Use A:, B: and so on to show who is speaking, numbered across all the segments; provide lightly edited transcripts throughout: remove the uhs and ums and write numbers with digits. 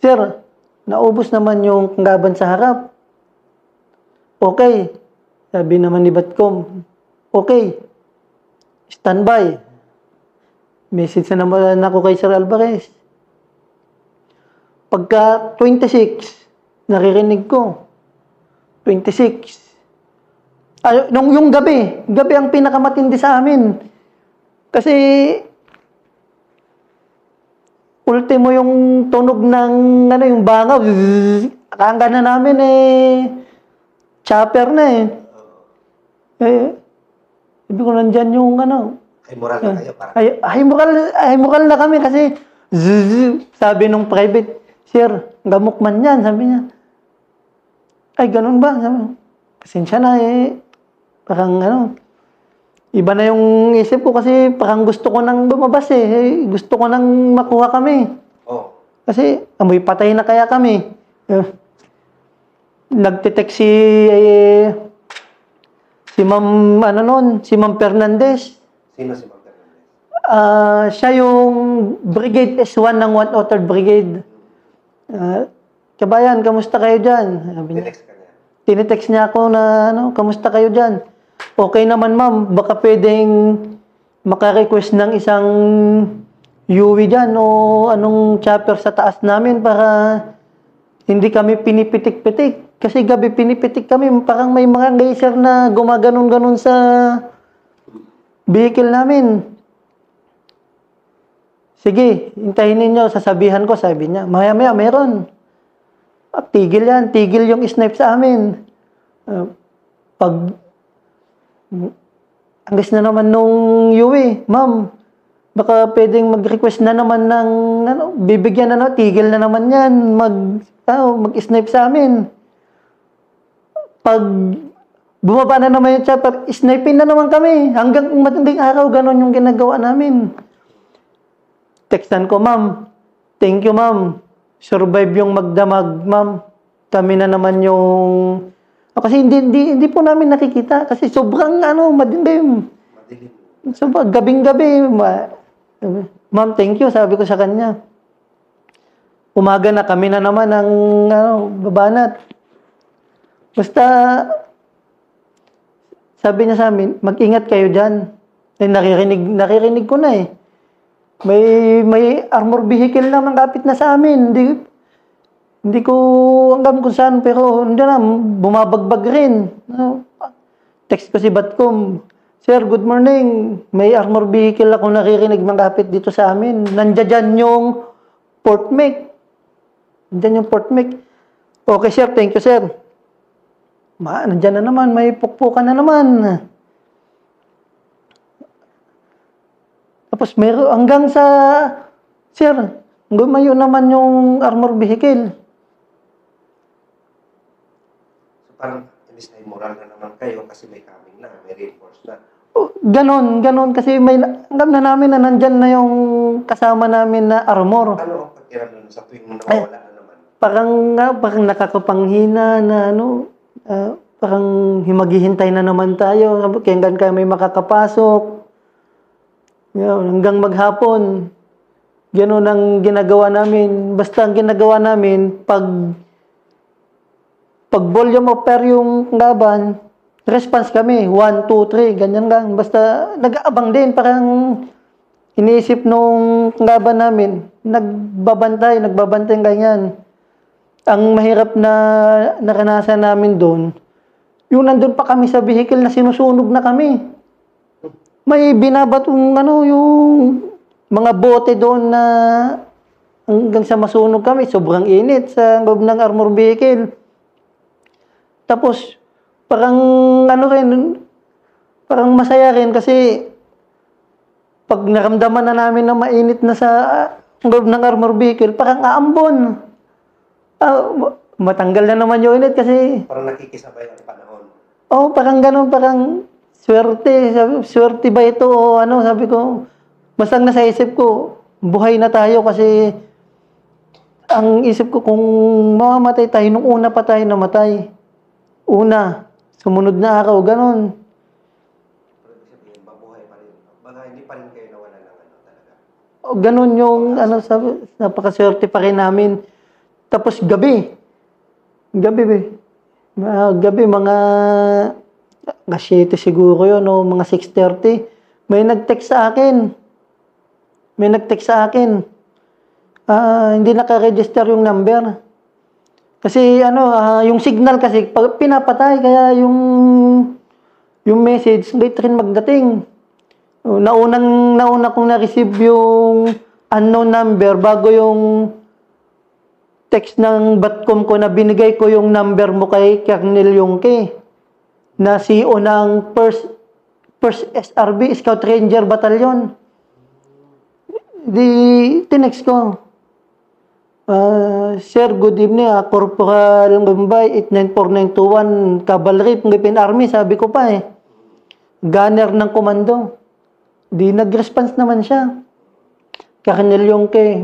A: Sir, naubos naman yung laban sa harap. Okay. Sabi naman ni Batcom, okay. Standby. Message na naman ako kay Sir Alvarez. Pagka 26, naririnig ko. 26. Yung gabi ang pinakamatindi sa amin. Kasi, ultimo yung tunog ng, yung bangaw. Akala na namin chopper na sabi ko nandyan yung
B: Ay, moral na kayo.
A: Ay, moral na kami kasi, sabi nung private, Sir, gamok man yan, sabi niya. Ay, ganun ba? Sabi, pasensya na parang iba na yung isip ko kasi parang gusto ko nang lumabas gusto ko nang makuha kami.
B: Oh.
A: Kasi amoy patay na kaya kami. Nagte-text si Ma'am si Ma'am Fernandez.
B: Sino si Ma'am Fernandez?
A: Siya yung Brigade S1 ng 103rd Brigade. Kabayan, kamusta kayo dyan? Sabi niya. Tinetext niya ako na kamusta kayo dyan? Okay naman ma'am, baka pwedeng maka-request ng isang UWI dyan o anong chopper sa taas namin para hindi kami pinipitik-pitik. Kasi gabi pinipitik kami, parang may mga laser na gumaganon-ganon sa vehicle namin. Sige, hintayin ninyo, sasabihan ko, sabi niya. Maya-maya, meron. Tigil yan, tigil yung snipe sa amin. Angis na naman nung UWI, ma'am, baka pwedeng mag-request na naman ng, bibigyan tigil na naman yan, mag-snipe sa amin. Pag bumaba na naman yung chopper, sniping na naman kami. Hanggang matinding araw, ganon yung ginagawa namin. Textan ko, ma'am, thank you, ma'am. Survive yung magdamag, ma'am. Kami na naman yung... kasi hindi po namin nakikita. Kasi sobrang, madilim. Sobrang gabing-gabi. Ma'am, thank you, sabi ko sa kanya. Umaga na kami na naman ang babanat. Basta, sabi niya sa amin, mag-ingat kayo dyan. Naririnig ko na May armor vehicle na kapit na sa amin. Hindi ko alam kung saan, pero hindi na, bumabagbag rin. Text ko si Batcom, Sir, good morning. May armor vehicle ako naririnig kapit dito sa amin. Nandiyan yung Port Mic. Nandiyan yung Port Mic. Okay, sir, thank you, sir. Nandiyan na naman, may pukpukan na naman. Tapos meron hanggang sa, sir, gumayo naman yung armor vehicle.
B: So parang inis na moral na naman kayo kasi may coming na, may reinforce na.
A: Ganon. Kasi may, alam na namin na nandyan na yung kasama namin na armor.
B: Ano ang pagkira nun sa tuwing nawawala na naman?
A: Parang nakakapanghina na parang maghihintay na naman tayo. Kaya hanggang kayo may makakapasok. Hanggang maghapon. Gano'n ang ginagawa namin. Basta ang ginagawa namin, pag volume of fire yung laban, response kami, 1, 2, 3, ganyan lang. Basta nag-aabang din, parang iniisip nung laban namin, nagbabantay, ganyan. Ang mahirap na naranasan namin doon, yung nandun pa kami sa vehicle na sinusunog na kami. May binabatong yung mga bote doon na hanggang sa masunog kami. Sobrang init sa loob ng armor vehicle. Tapos, parang parang masaya rin kasi pag naramdaman na namin na mainit na sa loob ng armor vehicle, parang aambon. Matanggal na naman yung init kasi...
B: Parang nakikisabay ang panahon.
A: Parang ganun, parang swerte ba ito o sabi ko, basta nasa isip ko, buhay na tayo kasi ang isip ko kung mamamatay tayo, nung una pa tayo namatay. Sumunod na araw, ganun.
B: Pero ibig sabihin, mabuhay pa rin. Baga, hindi pa rin kayo nawala ng talaga.
A: Ganun yung, sabi, napakaswerte pa rin namin. Tapos gabi. Gabi, mga 7 siguro yun, o mga 6:30. May nag-text sa akin. Hindi naka-register yung number. Kasi yung signal kasi pinapatay, kaya yung message late rin magdating. Nauna kong na-receive yung unknown number bago yung text ng Batcom ko na binigay ko yung number mo kay Colonel Yongke na CEO ng First SRB, Scout Ranger Battalion. Tinext ko. Sir, good evening. Corporal Gumbay, 894921, Cavalry, Philippine Army. Sabi ko pa gunner ng komando. Di nag-response naman siya. Colonel Yongke,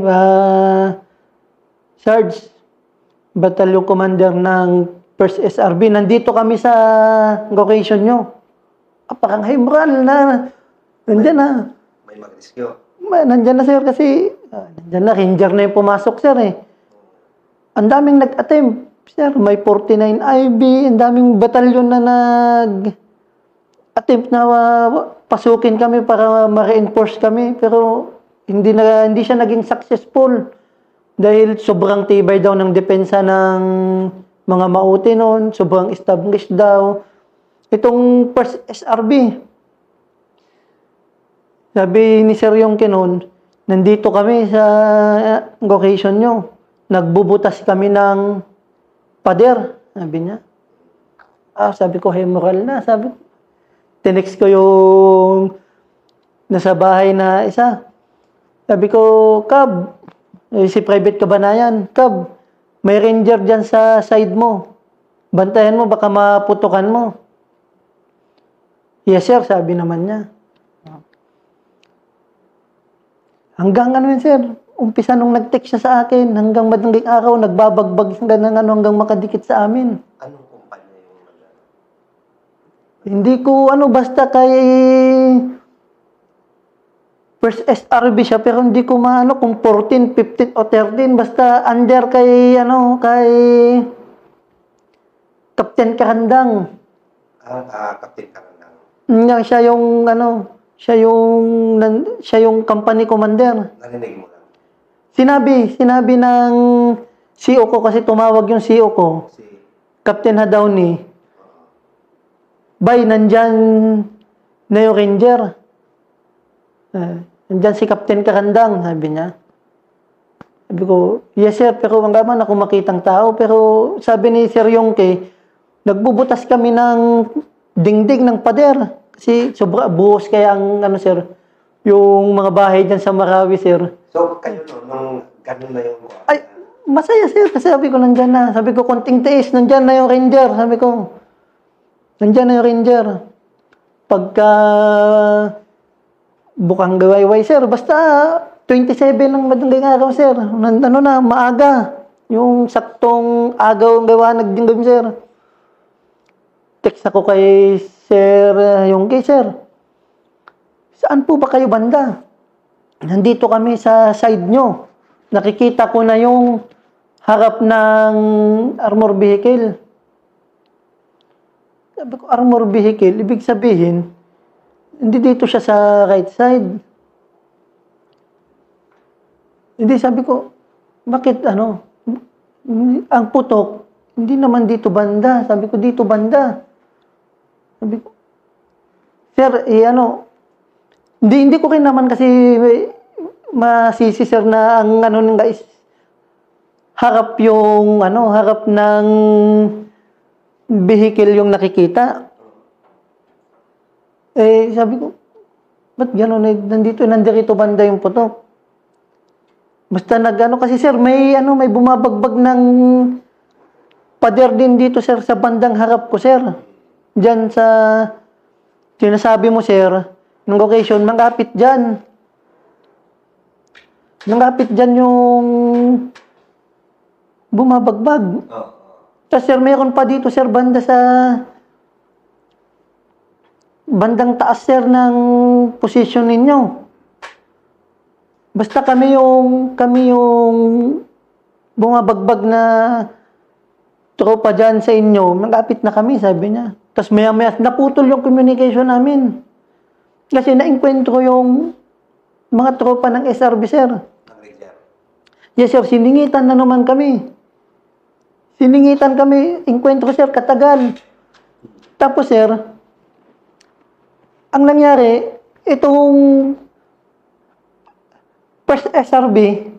A: Sarge, Battalion Commander ng First SRB. Nandito kami sa location nyo. Parang moral na. Nandyan na.
B: May mag-rescue.
A: Nandyan na, sir, kasi nandyan na, ranger na yung pumasok, sir, Ang daming nag-attempt, sir. May 49 IB, ang daming batalyon na nag-attempt na pasukin kami para ma-reinforce kami, pero hindi siya naging successful dahil sobrang tibay daw ng depensa ng mga mauti noon, sobrang established daw. Itong First SRB, sabi ni Sir Yongke noon, nandito kami sa location nyo. Nagbubutas kami ng pader. Sabi niya. Sabi ko, moral na. Tinext ko yung nasa bahay na isa. Sabi ko, Cab, si private ka ba na yan? Cab, may ranger dyan sa side mo. Bantayan mo, baka maputukan mo. Yes, sir, sabi naman niya. Hanggang sir, umpisa nung nag-text siya sa akin, hanggang madaling araw, nagbabagbag hanggang makadikit sa amin.
B: Anong kumpanya yung
A: Hindi ko, basta kay First SRB siya, pero hindi ko kung 14, 15 o 13, basta under kay Captain Karandang.
B: Captain Karandang.
A: Siya yung company commander.
B: Narinig mo lang.
A: Sinabi ng CEO ko, kasi tumawag yung CEO ko,
B: Si
A: Captain Hadauni, bay, nandyan na yung ranger. Nandyan si Captain Karandang, sabi niya. Sabi ko, yes sir, pero wala man ako makitang tao. Pero sabi ni Sir Yongke, nagbubutas kami ng dingding ng pader. Kasi sobra buhos kaya ang sir, yung mga bahay dyan sa Marawi, sir.
B: So, kayo nung ganun na yung
A: Ay, masaya, sir. Kasi sabi ko, nandyan na. Sabi ko, konting tiis, nandyan na yung ranger. Sabi ko, nandyan na yung ranger. Pagka bukang gawayway, sir. Basta 27 ng madaling araw, sir. Maaga. Yung saktong agaw ang gawa nagdingdom, sir. Text ako kay Sir Yongke, sir. Saan po ba kayo banda? Nandito kami sa side nyo. Nakikita ko na yung harap ng armor vehicle. Sabi ko, armor vehicle, ibig sabihin, hindi dito siya sa right side. Hindi, sabi ko, bakit ang putok, hindi naman dito banda. Sabi ko, dito banda. Sabi ko, sir, hindi ko rin naman kasi masisi, sir, na ang guys, harap ng vehicle yung nakikita. Sabi ko, ba't gano'n? Nandito banda yung putok. Basta kasi sir, may bumabagbag ng pader din dito, sir, sa bandang harap ko, sir. Diyan sa sinasabi mo, sir, ng location, mangapit dyan. Mangapit dyan yung bumabagbag. Tapos, sir, mayroon pa dito, sir, banda sa bandang taas, sir, ng position ninyo. Basta kami yung bumabagbag na tropa dyan sa inyo, malapit na kami, sabi niya. Tapos maya-maya, naputol yung communication namin. Kasi nainkwentro yung mga tropa ng SRB, sir.
B: Ang Ranger.
A: Yes, sir, siningitan na naman kami. Siningitan kami, inkwentro, sir, katagal. Tapos, sir, ang nangyari, itong first SRB,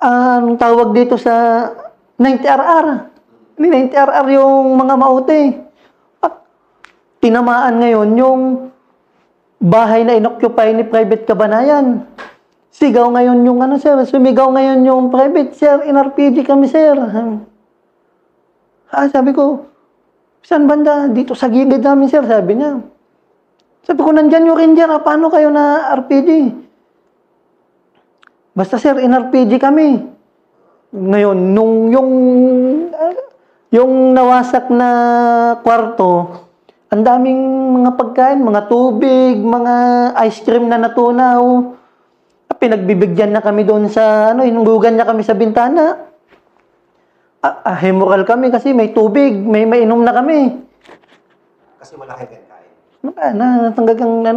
A: anong tawag dito sa 90RR. 90RR yung mga maute. At tinamaan ngayon yung bahay na inoccupy ni Private Cabanayan. Sigaw ngayon yung ano, sir. Sumigaw ngayon yung private, sir. NRPG kami, sir. Sabi ko, saan banda? Dito sa gilid namin, sir. Sabi niya. Sabi ko, nandyan yung ranger. Paano kayo na RPG? Basta, sir, NRPG kami. Ngayon, nung yung nawasak na kwarto, ang daming mga pagkain, mga tubig, mga ice cream na natunaw. Pinagbibigyan na kami doon sa, hinugugan niya kami sa bintana. Hemoral kami kasi may tubig, may mainom na kami.
B: Kasi malaki kain.
A: Natanggagang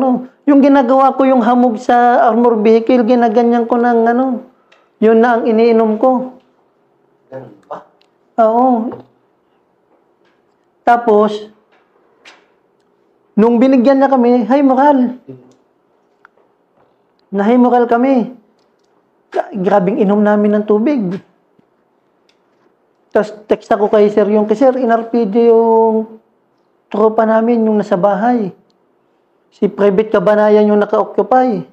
A: yung ginagawa ko yung hamog sa armor vehicle, ginaganyan ko ng yun na ang iniinom ko.
B: Ganun ba?
A: Oo. Tapos, nung binigyan na kami, hemoral. Nahemoral kami. Grabing inom namin ng tubig. Tapos text ako kay Sir yung Sir, NRPG yung tropa namin, yung nasa bahay. Si Private Cabanayan yung naka-occupy.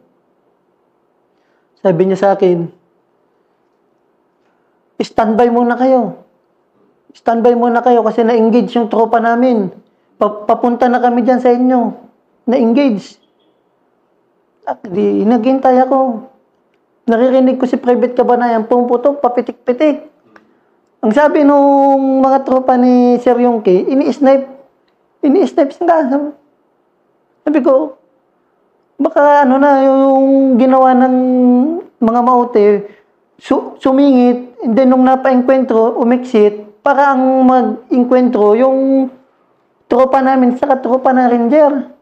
A: Sabi niya sa akin, standby muna kayo. Standby muna kayo kasi na-engage yung tropa namin. Papunta na kami dyan sa inyo. Na-engage. At di, naghintay ako. Naririnig ko si Private Cabanayan, pumuputok, papitik-pitik. Ang sabi nung mga tropa ni Sir Yongke, ini-snipe sila. Sabi ko, baka yung ginawa ng mga maute, sumingit, and then nung napa-enkwentro, umexit, para ang mag-enkwentro, yung tropa namin, saka tropa na ranger.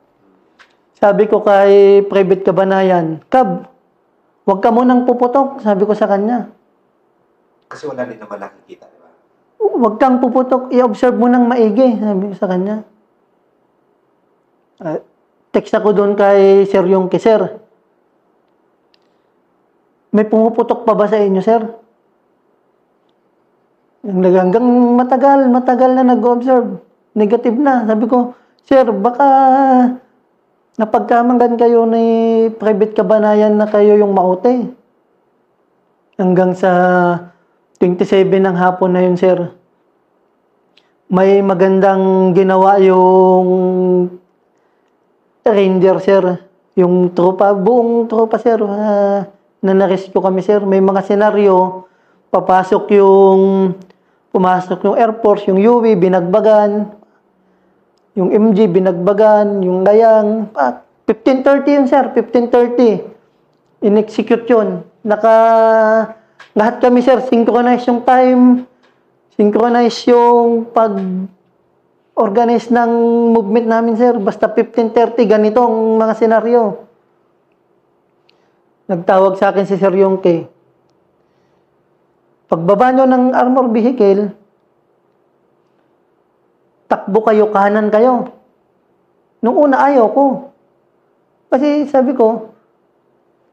A: Sabi ko kay Private Cabanayan, Cab, huwag ka munang puputok, sabi ko sa kanya.
B: Kasi wala din naman nakikita, di ba?
A: Huwag kang puputok, i-observe mo nang maigi, sabi ko sa kanya. Text ako doon kay Sir Yongke, Sir, may pumuputok pa ba sa inyo, Sir? Hanggang matagal na nag-observe. Negative na. Sabi ko, Sir, baka napagkamangan kayo ni Private Cabanayan na kayo yung maute. Hanggang sa 27 ng hapon na yun, Sir. May magandang ginawa yung ranger, Sir. Yung tropa, buong tropa, Sir, na na-rescue kami, Sir. May mga senaryo, pumasok yung Air Force, yung UWI, binagbagan. Yung MG, binagbagan, yung Dayang. 15:30 yun, sir. 15:30. In-execute yun. Lahat kami, sir, synchronize yung time. Synchronize yung pag-organize ng movement namin, sir. Basta 15:30, ganito ang mga senaryo. Nagtawag sa akin si Sir Yongke. Pagbaba nyo ng armor vehicle, takbo kayo, kahanan kayo. Nung una, ayaw ko. Kasi sabi ko,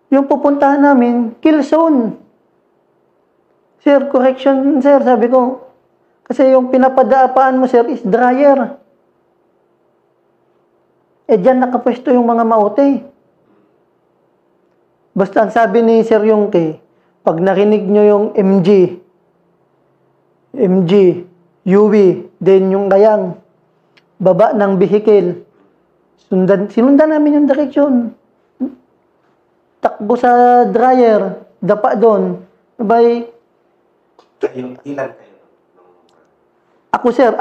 A: yung pupuntahan namin, kill zone. Sir, correction, sir, sabi ko. Kasi yung pinapadapaan mo, sir, is dryer. Dyan nakapwesto yung mga maute. Basta ang sabi ni Sir Yongke, pag narinig nyo yung MG, UWI, then yung Dayang, baba ng vehicle, sinundan namin yung direksyon. Takbo sa dryer, dapa doon. Sabay,
B: Ilan kayo?
A: ako, sir,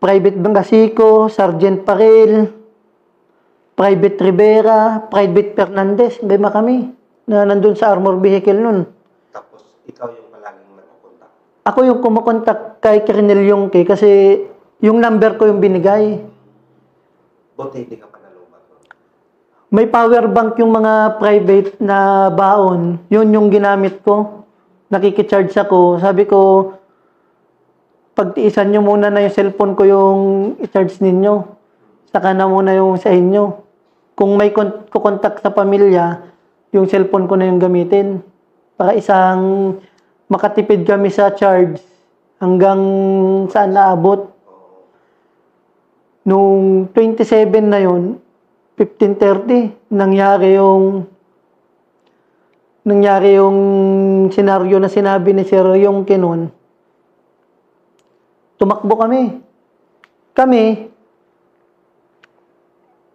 A: Private Bangasico, Sergeant Parel, Private Rivera, Private Fernandez, lima kami. na nandun sa armor vehicle nun.
B: Tapos, ikaw yung palaging nagpupunta.
A: Ako yung kumukontak kay Colonel Yongke kasi yung number ko yung binigay.
B: Buti hindi ka pa nalubat.
A: May power bank yung mga private na baon. Yun yung ginamit ko. Nakikicharge ako. Sabi ko, pagtiisan nyo muna na yung cellphone ko yung i-charge ninyo. Saka na muna yung sa inyo. Kung may kukontak sa pamilya, yung cellphone ko na yung gamitin. Para isang makatipid kami sa charge hanggang saan naabot. Nung 27 na yun, 15:30, nangyari yung senaryo na sinabi ni Sir Yongke nun. Tumakbo kami.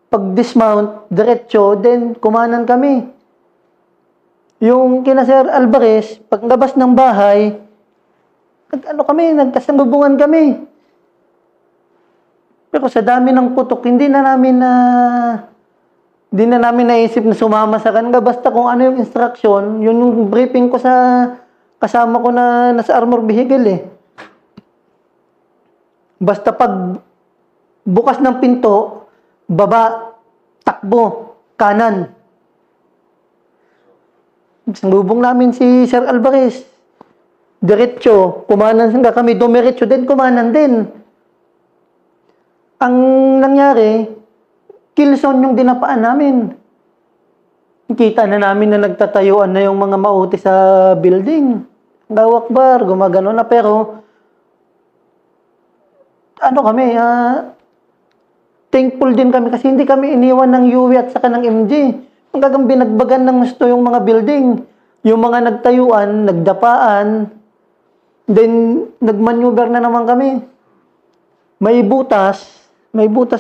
A: Pag-dismount, diretso, then kumanan kami. Yung kina Sir Alvarez, paglabas ng bahay, nagkasalubungan kami. Pero sa dami ng putok, hindi na namin naisip na sumama sa kanila. Basta kung ano yung instruction, yun yung briefing ko sa kasama ko na nasa armor vehicle eh. Basta pag bukas ng pinto, baba, takbo, kanan. Sinubong namin si Sir Alvarez. Diretso, kumanan sila kami, dumiretso din, kumanan din. Ang nangyari, kill zone yung dinapaan namin. Kita na namin na nagtatayuan na yung mga mauti sa building. Allahu Akbar, gumagano na, pero thankful din kami kasi hindi kami iniwan ng UE at saka ng MG. Hanggang binagbagan ng gusto yung mga building. Yung mga nagtayuan, nagdapaan, then nagmaneuver na naman kami. May butas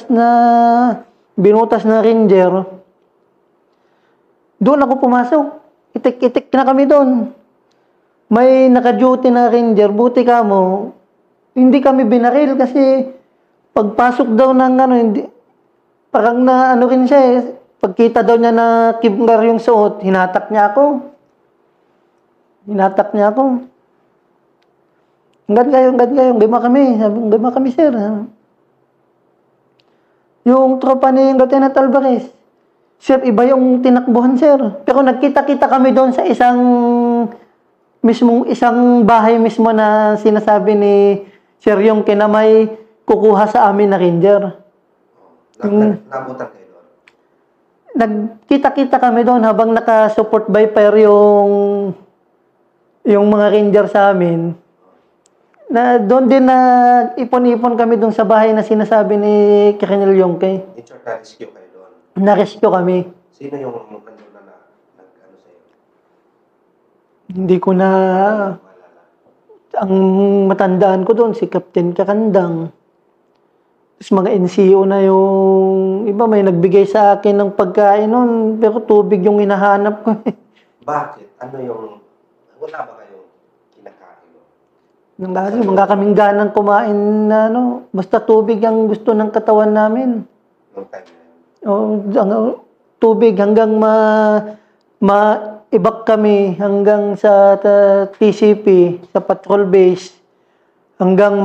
A: na binutas na ranger. Doon ako pumasok. Itik-itik na kami doon. May naka-duty na ranger, buti ka mo. Hindi kami binaril kasi pagpasok daw ng parang na rin siya eh. Pagkita daw niya na kibngar yung suot, hinatak niya ako. Hanggang kayo, gima kami. Sabi, gima kami, sir. Yung tropa ni Lieutenant Alvarez, sir, iba yung tinakbuhan, sir. Pero nagkita-kita kami doon sa isang bahay mismo na sinasabi ni Sir Yongke na may kukuha sa amin na ranger.
B: Nabutan kayo doon?
A: Nagkita-kita kami doon habang naka-support by fire yung mga ranger sa amin. Na doon din na ipon-ipon kami doon sa bahay na sinasabi ni Colonel Yongke.
B: In short, na-rescue kayo doon?
A: Na-rescue kami.
B: Sino yung nandun na nag-ano sa'yo?
A: Hindi ko na... Ang matandaan ko doon, si Captain Kakandang. Tapos mga NCO na yung... Iba, may nagbigay sa akin ng pagkain noon, pero tubig yung hinahanap ko.
B: Bakit? Ano yung... Wala ba kayong kinakain?
A: Nang lagi, mga kaming ganang kumain na basta tubig ang gusto ng katawan namin.
B: Noong time na yun?
A: Tubig hanggang ma-ibak kami hanggang sa TCP, sa patrol base, hanggang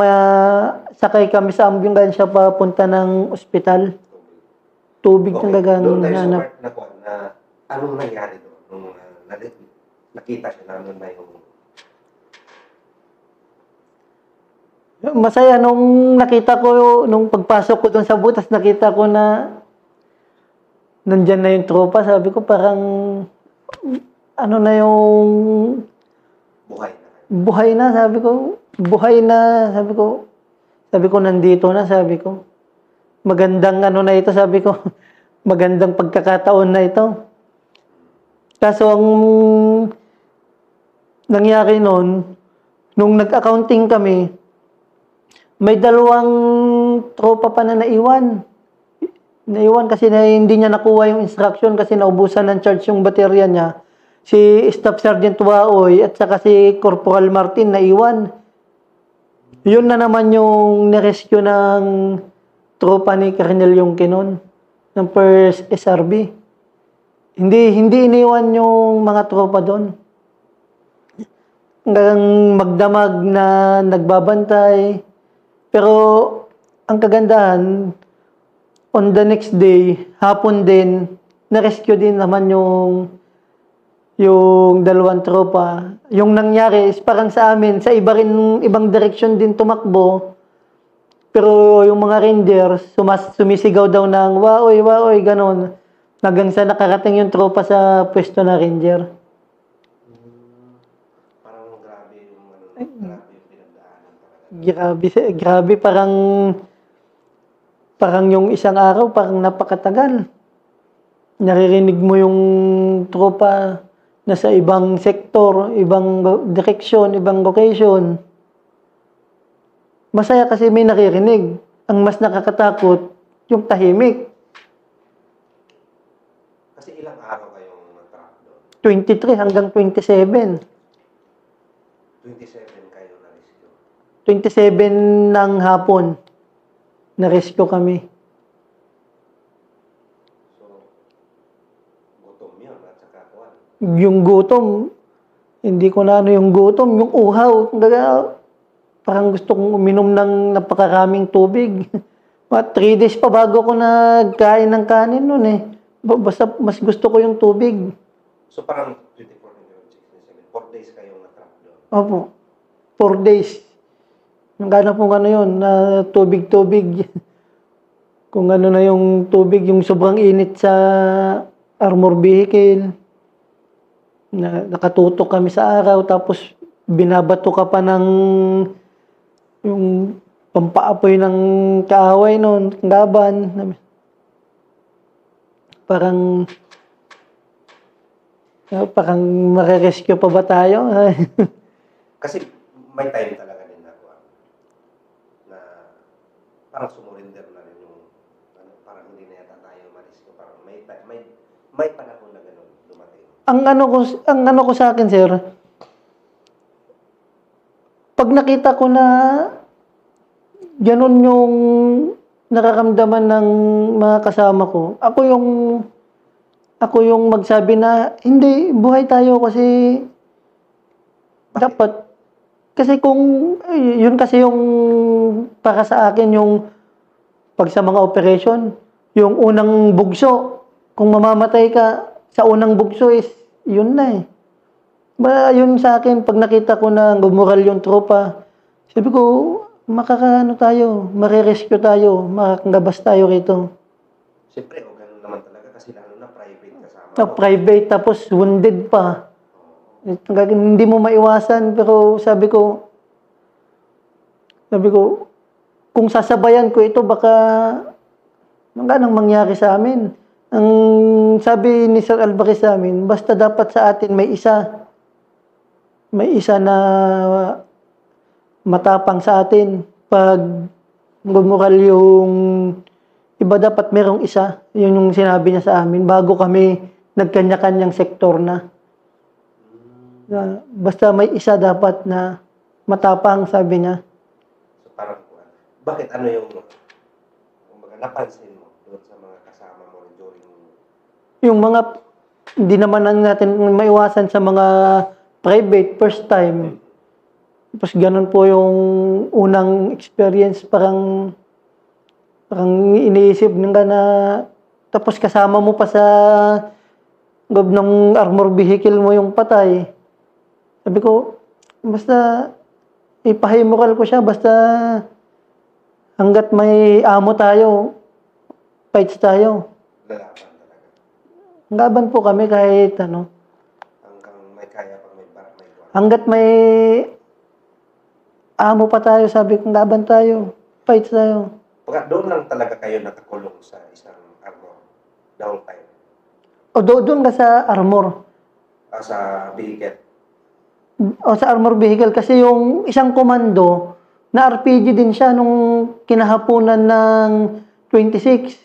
A: sakay kami sa ambulansya papunta ng ospital. Tubig talaga
B: doon tayo
A: nanap.
B: na anong nangyari doon? Nung nakita siya na ano na yung...
A: Masaya nung nakita ko, nung pagpasok ko doon sa butas, nakita ko na nandyan na yung tropa. Sabi ko parang na yung buhay na, sabi ko nandito na, sabi ko magandang na ito, sabi ko magandang pagkakataon na ito. Kaso ang nangyari noon, nung nag-accounting kami, may dalawang tropa pa na naiwan kasi hindi niya nakuha yung instruction kasi naubusan ng charge yung baterya niya. Si Staff Sergeant Waoy at saka si Corporal Martin naiwan. Yun na naman yung nirescue ng tropa ni Colonel Yongke noon, ng 1st SRB. hindi iniwan yung mga tropa doon. Hanggang magdamag na nagbabantay. Pero ang kagandahan, on the next day, hapon din, na-rescue din naman yung dalawang tropa. Yung nangyari is parang sa amin, sa ibang direksyon din tumakbo. Pero yung mga rangers, sumisigaw daw ng waoy, waoy, ganon. Hanggang sa nakarating yung tropa sa pwesto na ranger.
B: Parang grabe yung pinagdaanan talaga.
A: Grabe, parang yung isang araw, parang napakatagal. Naririnig mo yung tropa na sa ibang sektor, ibang direksyon, ibang location. Masaya kasi may naririnig. Ang mas nakakatakot, yung tahimik.
B: Kasi ilang araw kayong nag-track doon?
A: 23 hanggang 27.
B: 27 kayo na rescue.
A: 27 ng hapon, na-rescue kami.
B: So, gutom yun at saka kuwan.
A: Yung gutom, hindi ko na ano yung gutom, yung uhaw. Parang gusto kong uminom ng napakaraming tubig. Mga 3 days pa bago ko nagkain ng kanin nun eh. Basta mas gusto ko yung tubig.
B: So, parang 24 hanggang 67. 4 days kayong na-track doon.
A: Opo. 4 days. Naghanap po ano yun, na tubig-tubig. Kung ano na yung tubig, yung sobrang init sa armor vehicle. Nakatutok kami sa araw, tapos binabato ka pa ng yung pampaapoy ng kaaway noon, laban. Parang mare-rescue pa ba tayo?
B: Kasi may time talaga din na kuwan na parang sumurinder na rin yung parang hindi na yata tayo ma-rescue. Parang may panahon na gano'n dumating.
A: ang ano ko sa akin, sir, pag nakita ko na ganun yung nararamdaman ng mga kasama ko, ako yung magsabi na, hindi, buhay tayo kasi dapat. Kasi yun kasi yung para sa akin yung pag sa mga operation, yung unang bugso, kung mamamatay ka sa unang bugso is, yun na eh. Yun sa akin, pag nakita ko na gumural yung tropa, sabi ko, makakaano tayo, marirescue tayo, makakagabas tayo rito.
B: Siyempre, o ganun naman talaga kasi lalo na private kasama.
A: Sa private, tapos wounded pa. Hindi mo maiwasan, pero sabi ko, kung sasabayan ko ito, baka anong mangyari sa amin. Ang sabi ni Sir Alvarez sa amin, basta dapat sa atin may isa na matapang sa atin. Pag gumural yung iba, dapat merong isa. Yun yung sinabi niya sa amin bago kami nagkanya-kanyang sektor na. Basta may isa dapat na matapang, sabi niya.
B: So parang bakit ano yung napansin mo doon sa mga kasama mo during
A: Yung mga, hindi naman natin maiwasan sa mga private, first time. Tapos ganun po yung unang experience, parang iniisip nga na, tapos kasama mo pa sa loob ng armor vehicle mo yung patay. Sabi ko, basta ipahimural ko siya, basta hanggat may amo tayo, fights tayo.
B: lalaban talaga?
A: Laban po kami kahit ano.
B: Hanggang may kaya pag may kuwan.
A: Hanggat may amo pa tayo, sabi ko, laban tayo, fights tayo.
B: Pagka doon lang talaga kayo nakakulong sa isang armor the whole time?
A: O doon ka sa armor.
B: Sa vehicle?
A: O sa armor vehicle, kasi yung isang komando, na RPG din siya nung kinahaponan ng 26.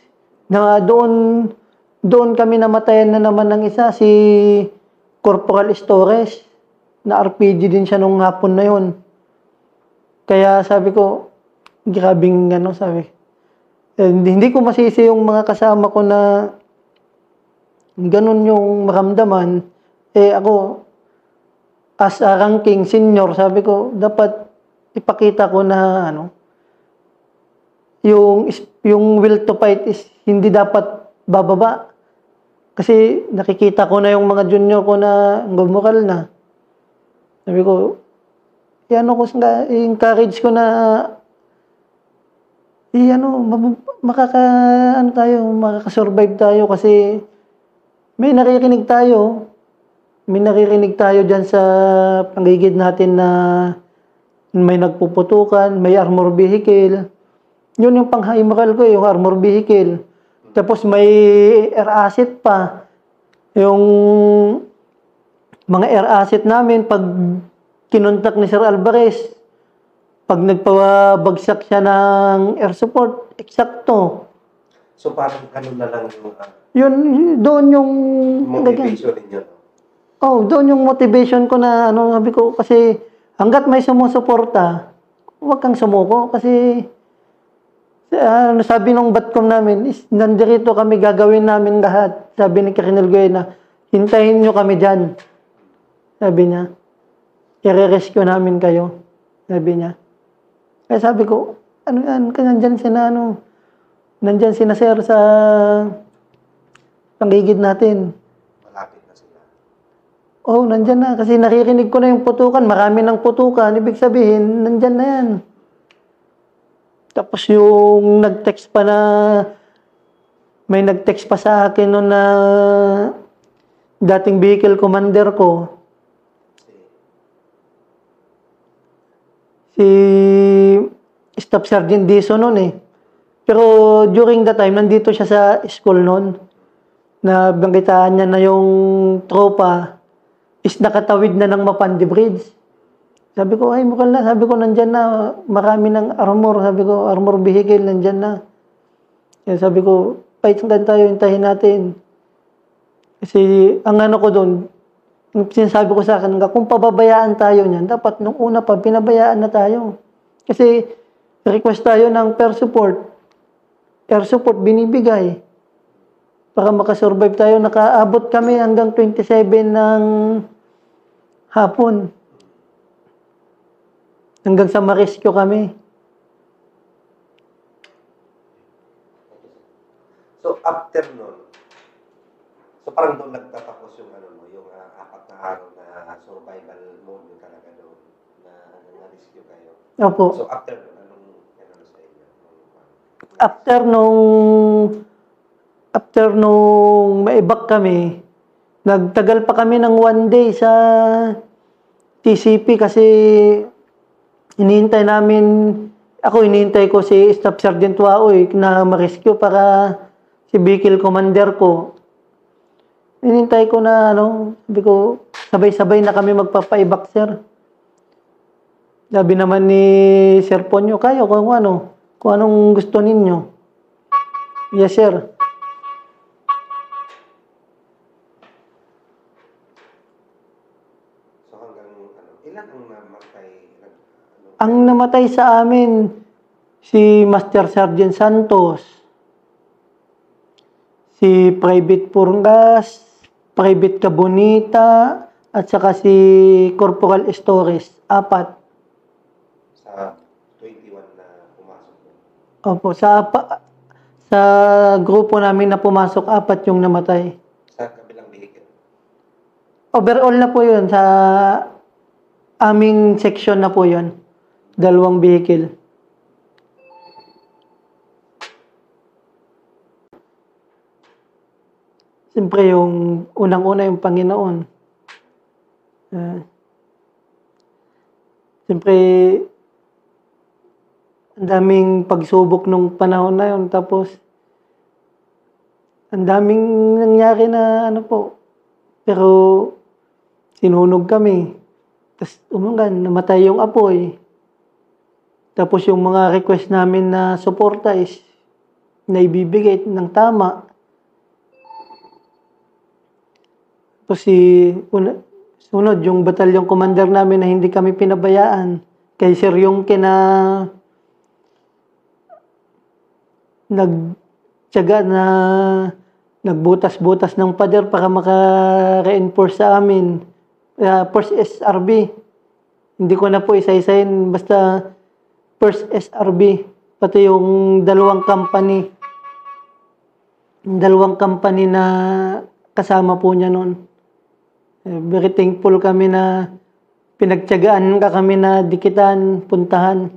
A: Na doon kami namatayan na naman ng isa, si Corporal Estores. Na RPG din siya nung hapon na yun. Kaya sabi ko, grabing sabi. Hindi ko masisi yung mga kasama ko na ganun yung maramdaman, ako, as a ranking senior, sabi ko, dapat ipakita ko na, yung will to fight is hindi dapat bababa. Kasi nakikita ko na yung mga junior ko na gumukal na. Sabi ko, i-encourage ko na, makakasurvive tayo kasi may naririnig tayo dyan sa paligid natin na may nagpuputukan, may armor vehicle. Yun yung pang-high ko, yung armor vehicle. Tapos may air asset pa. Yung mga air asset namin, pag kinontak ni Sir Alvarez, pag nagpabagsak siya ng air support, eksakto.
B: So parang ganun na lang yung
A: Doon yung
B: motivation ninyo.
A: doon yung motivation ko na sabi ko kasi hangga't may sumusuporta, huwag kang sumuko kasi sabi nung batcom namin is nandirito kami, gagawin namin lahat. Sabi ni Colonel Guena, hintayin nyo kami dyan. Sabi niya, i-rescue namin kayo. Sabi niya. Kaya sabi ko, nandyan sina sir sa panggigid natin.
B: Malapit na sila.
A: Nandyan na. Kasi naririnig ko na yung putukan. Marami ng putukan. Ibig sabihin, nandyan na yan. Tapos yung nag-text pa na, may nag-text pa sa akin noon na dating vehicle commander ko, si Staff Sergeant Dizon noon eh. Pero during that time, nandito siya sa school noon. Nabanggitaan niya na yung tropa is nakatawid na ng Mapandi Bridge. Sabi ko, ay mukha na. Sabi ko, nandyan na. Marami ng armor. Sabi ko, armor vehicle, nandyan na. Kaya sabi ko, fight lang tayo, hintayin natin. Kasi ang ko doon, sinasabi ko sa akin, kung pababayaan tayo niyan, dapat nung una pa, pinabayaan na tayo. Kasi request tayo ng air support. Air support binibigay. Para makasurvive tayo, nakaabot kami hanggang 27 ng hapon. Hanggang sa ma-rescue kami.
B: So after nun, so parang doon nagtatapos yung yung 4 na araw na survival mode yung talaga doon na-rescue kayo.
A: Opo.
B: So after nun, anong sa inyo?
A: After nung maibak kami, nagtagal pa kami ng 1 day sa TCP kasi hinihintay ko si Staff Sergeant Waoy na ma-rescue para si vehicle commander ko. Hinihintay ko na sabi ko, sabay-sabay na kami magpapaibak, sir. Sabi naman ni Sir Ponyo, kayo kung anong gusto ninyo. Yes, sir.
B: So hanggang ilan ang namatay?
A: Ang namatay sa amin, si Master Sergeant Santos, si Private Purgas, Private Cabonita, at saka si Corporal Estores, 4.
B: Sa 21 na pumasok.
A: Opo, sa grupo namin na pumasok, 4 yung namatay.
B: Sa kabilang vehicle?
A: Overall na po yun, sa aming section na po yun. 2 vehicle. Siyempre yung unang-una yung Panginoon. Siyempre, ang daming pagsubok nung panahon na yun. Tapos, ang daming nangyari na pero sinunog kami. Tapos, namatay yung apoy. Tapos yung mga request namin na suporta is naibibigay ng tama. Tapos sunod, yung batalyon commander namin na hindi kami pinabayaan. Kay Sir Yongke na nagtiyaga na nagbutas-butas ng pader para maka-reinforce sa amin. First SRB. Hindi ko na po isa-isahin, basta first SRB. Pati yung dalawang company na kasama po niya noon. Very thankful kami na pinagtiyagaan ka kami na dikitan, puntahan.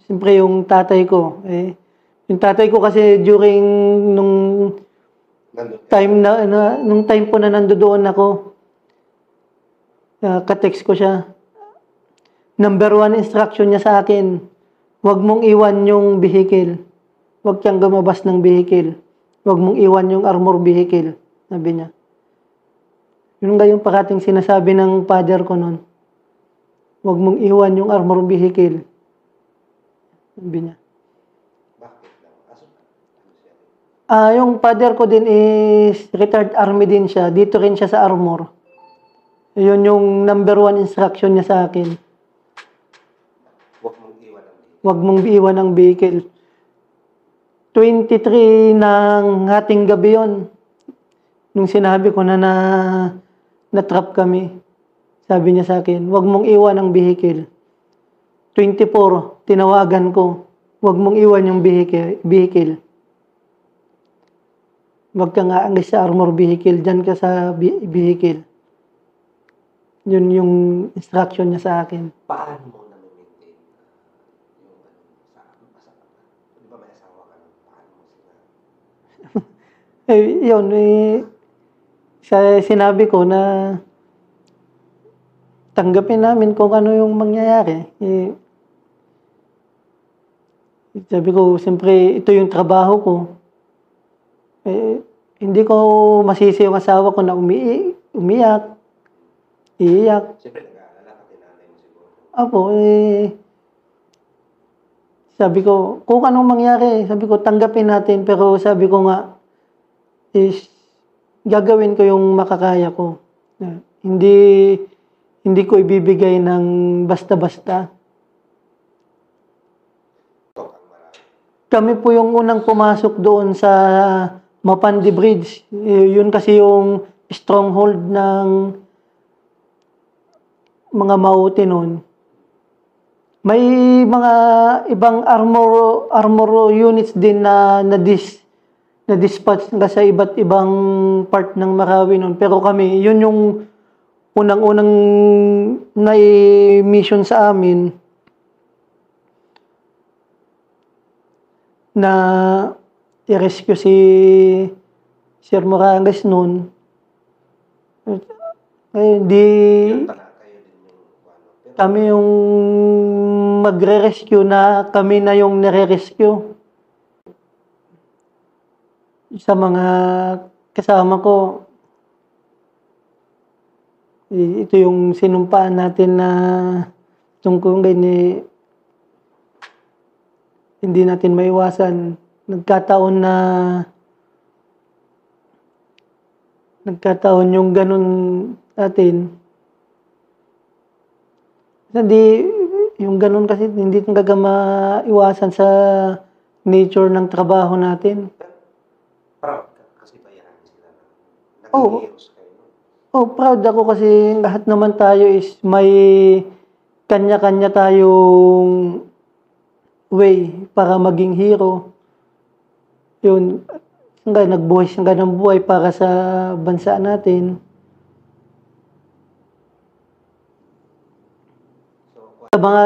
A: Siyempre yung tatay ko, yung tatay ko kasi during nung time po na nandoon ako, ka-text ko siya. Number 1 instruction niya sa akin, huwag mong iwan yung vehicle. Huwag kang lumabas ng vehicle. Huwag mong iwan yung armor vehicle, sabi niya. Yun nga yung parating sinasabi ng father ko noon. Huwag mong iwan yung armor vehicle, sabi niya. Yung father ko din is retired army din siya. Dito rin siya sa armor. Yun yung number 1 instruction niya sa akin. Huwag mong iwan ang vehicle. 23 ng hating gabi yun. Nung sinabi ko na na-trap kami. Sabi niya sa akin, huwag mong iwan ang vehicle. 24, tinawagan ko. Huwag mong iwan yung vehicle. Huwag ka nga angis sa armor vehicle. Diyan ka sa vehicle. Yun yung instruction niya sa akin.
B: Paano mo na-maintain di ba may asawa ka nun? Paano mo sila?
A: Yun, sinabi ko na tanggapin namin kung ano yung mangyayari. Sabi ko, siyempre, ito yung trabaho ko. Hindi ko masisi yung asawa ko na umiyak. Iiyak.
B: Siyempre, nag-aalala ka, tinanay mo siguro.
A: Apo, sabi ko, kung anong mangyari, sabi ko, tanggapin natin. Pero sabi ko nga, is, gagawin ko yung makakaya ko. Hindi ko ibibigay ng basta-basta. Kami po yung unang pumasok doon sa Mapandi Bridge. Yun kasi yung stronghold ng mga Maute noon. May mga ibang armor units din na dispatch sa iba't ibang part ng Marawi noon. Pero kami, yun yung unang-unang mission sa amin na i-rescue si Sir Moranges noon. Kami yung magre-rescue na kami na yung nire-rescue. Sa mga kasama ko, ito yung sinumpaan natin na tungkol ngayon hindi natin maiwasan. Nagkataon yung ganun natin. Hindi, yung ganun kasi hindi talaga maiwasan sa nature ng trabaho natin.
B: Proud ka kasi bayaran sila na
A: Oo.
B: nag-heroes kayo.
A: Proud ako kasi lahat naman tayo is may kanya-kanya tayong way para maging hero. Yun, nagbuhay siya ng buhay para sa bansa natin. Sa mga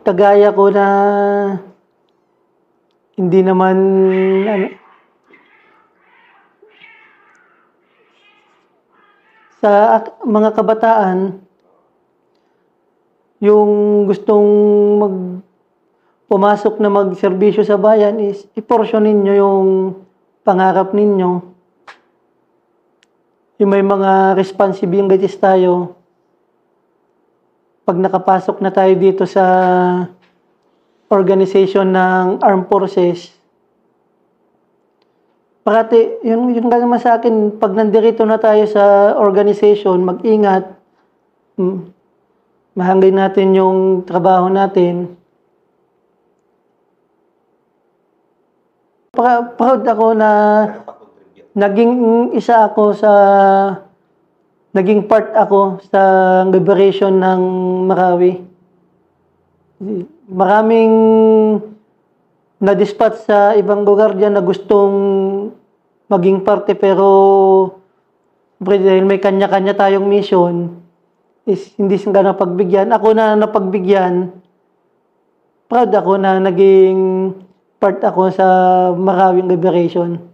A: kagaya ko na hindi naman sa mga kabataan, yung gustong pumasok na magserbisyo sa bayan is i-portion ninyo yung pangarap ninyo. Yung may mga responsibilities tayo. Pag nakapasok na tayo dito sa organization ng Armed Forces, parati, yun naman sa akin, pag nandirito na tayo sa organization, mag-ingat, mahangay natin yung trabaho natin. proud ako na
B: Nakapag-contribute.
A: naging part ako sa liberation ng Marawi. Maraming na-dispatch sa ibang lugar dyan na gustong maging parte, pero dahil may kanya-kanya tayong mission, is hindi sila napagbigyan. Ako na napagbigyan, proud ako na naging part ako sa Marawing Liberation.